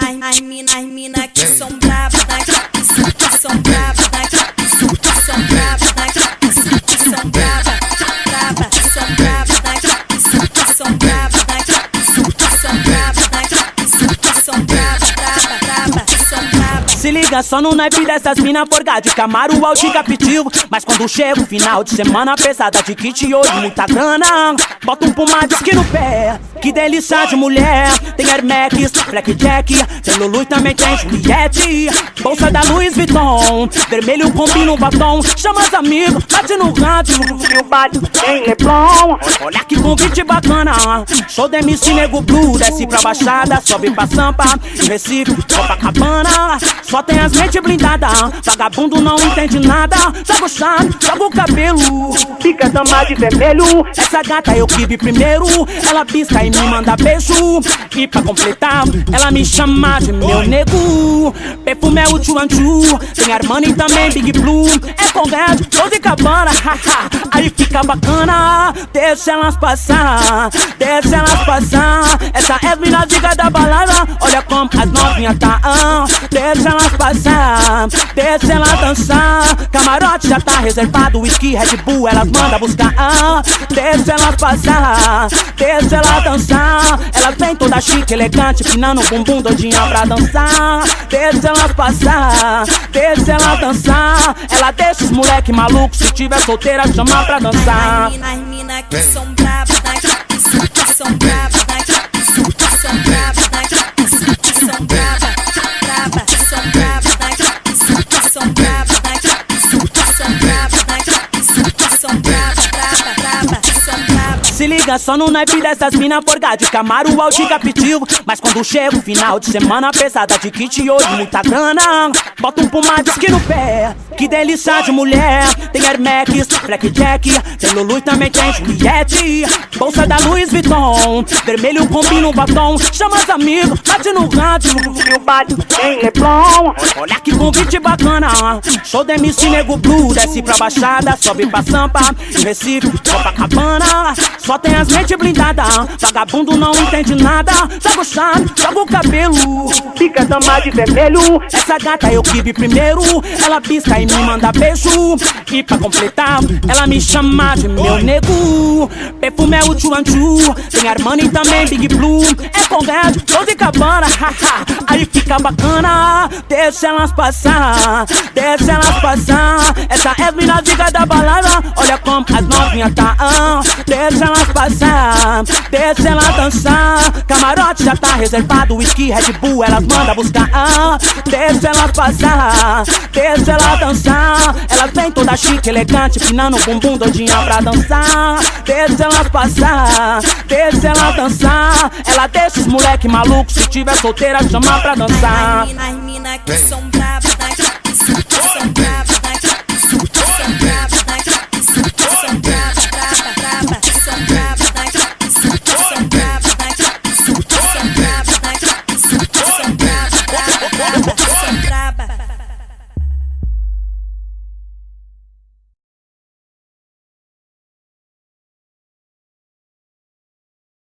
As mina que são bravas, que são bravas, que são bravas, que são bravas, que são bravas, que são bravas, que são bravas, que são bravas, que são bravas. Se liga só no naipe dessas mina porca de Camaro, Audi, Capitivo. Mas quando chega o final de semana pesada de kit e olho, muita grana, bota um Pumadisque no pé. Que delícia de mulher. Tem Air Max, Blackjack, tem Lulu e também tem Juliette. Bolsa da Louis Vuitton, vermelho combina um batom. Chama os amigos, bate no rádio e o baile tem Leblon. Olha que convite bacana, show da MC Nego Blue. Desce pra Baixada, sobe pra Sampa, em Recife, Copacabana. Só tem as mentes blindadas, vagabundo não entende nada. Joga o chave, joga o cabelo, fica dama de vermelho. Essa gata eu que vi primeiro, ela pisca e me manda beijo. E pra completar, ela me chama de meu nego. Perfume é o Chuanchu, tem Armani e também Big Blue. É com Red, Dolce & Gabbana, haha, aí fica bacana. Deixa elas passar, deixa elas passar. Essa é a mina diga da balada, olha como as novinhas tá. Deixa elas passar, deixa elas dançar. Camarote já tá reservado, whisky, Red Bull, elas mandam buscar. Deixa elas passar, deixa elas dançar. Elas vem toda chique, elegante, pinando o bumbum, doidinha pra dançar. Deixa elas passar, deixa elas dançar. Ela deixa os moleque malucos, se tiver solteira chama pra dançar. As mina que são bravas, que são bravas, que são bravas, que são bravas, que são bravas, que são bravas, que são bravas, que são bravas, que são bravas. Se liga só no naipe dessas mina porca de Camaro, Audi, Capitivo. Mas quando chega o final de semana pesada de kit e olho, muita grana, bota um Pumadisque no pé. Que delícia de mulher. Tem Air Max, Blackjack, tem Lulu e também tem Juliette. Bolsa da Louis Vuitton, vermelho combina um batom. Chama os amigos, bate no rádio e o baile tem Leblon. Olha que convite bacana, show da MC Nego Blue. Desce pra Baixada, sobe pra Sampa, em Recife, Copacabana. Só tem as mentes blindadas, vagabundo não entende nada. Joga o chave, joga o cabelo, fica dama de vermelho. Essa gata eu que vi primeiro, ela pisca e me manda beijo. E pra completar, ela me chama de meu nego. Perfume é o Chuanchu, tem Armani e também Big Blue. É com Red, Dolce & Gabbana, haha, aí fica bacana. Deixa elas passar, deixa elas passar. Essa é a mina diga da balada, olha como as novinhas tá. Deixa elas passar, deixa elas dançar. Camarote já tá reservado, whisky, Red Bull, elas mandam buscar. Deixa elas passar, deixa elas dançar. Elas vem toda chique, elegante, pinando o bumbum, doidinha pra dançar. Deixa elas passar, deixa elas dançar. Ela deixa os moleque malucos, se tiver solteira chama pra dançar. As mina que são bravas,